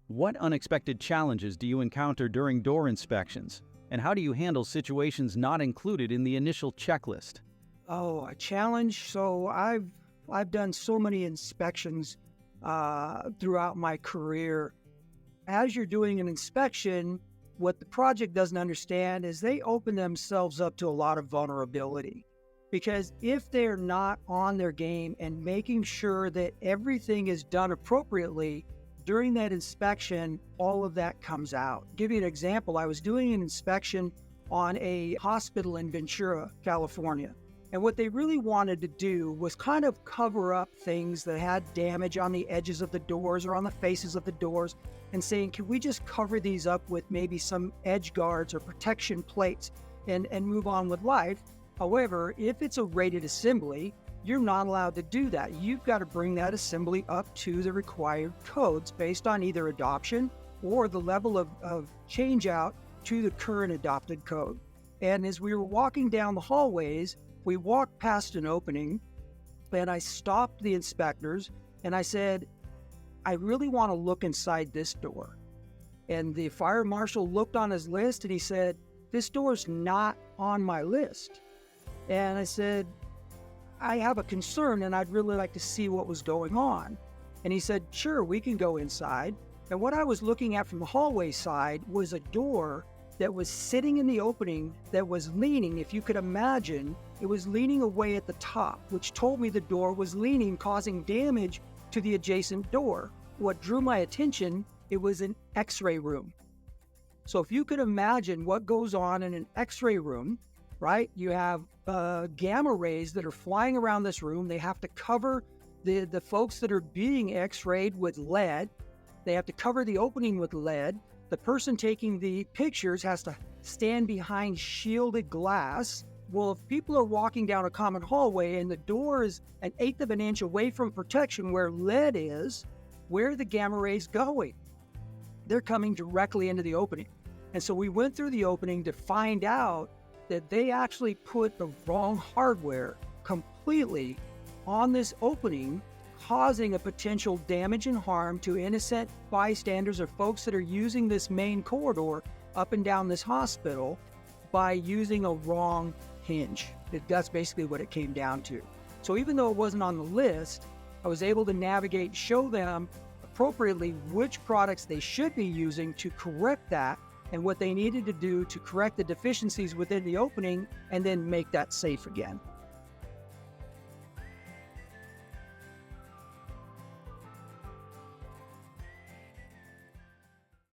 What unexpected challenges do you encounter during door inspections? And how do you handle situations not included in the initial checklist? Oh, a challenge. So I've done so many inspections throughout my career. As you're doing an inspection, what the project doesn't understand is they open themselves up to a lot of vulnerability. Because if they're not on their game and making sure that everything is done appropriately during that inspection, all of that comes out. Give you an example. I was doing an inspection on a hospital in Ventura, California. And what they really wanted to do was kind of cover up things that had damage on the edges of the doors or on the faces of the doors, and saying, can we just cover these up with maybe some edge guards or protection plates and move on with life? However, if it's a rated assembly, you're not allowed to do that. You've got to bring that assembly up to the required codes based on either adoption or the level of change out to the current adopted code. And as we were walking down the hallways, we walked past an opening, and I stopped the inspectors and I said, I really want to look inside this door. And the fire marshal looked on his list and he said, this door's not on my list. And I said, I have a concern and I'd really like to see what was going on. And he said, sure, we can go inside. And what I was looking at from the hallway side was a door that was sitting in the opening that was leaning. If you could imagine, it was leaning away at the top, which told me the door was leaning, causing damage to the adjacent door. What drew my attention, it was an x-ray room. So if you could imagine what goes on in an x-ray room, right? You have gamma rays that are flying around this room. They have to cover the folks that are being x-rayed with lead. They have to cover the opening with lead. The person taking the pictures has to stand behind shielded glass. Well, if people are walking down a common hallway and the door is 1/8 of an inch away from protection where lead is, where are the gamma rays going? They're coming directly into the opening. And so we went through the opening to find out that they actually put the wrong hardware completely on this opening, causing a potential damage and harm to innocent bystanders or folks that are using this main corridor up and down this hospital by using a wrong hinge. That's basically what it came down to. So even though it wasn't on the list, I was able to navigate, show them appropriately which products they should be using to correct that and what they needed to do to correct the deficiencies within the opening and then make that safe again.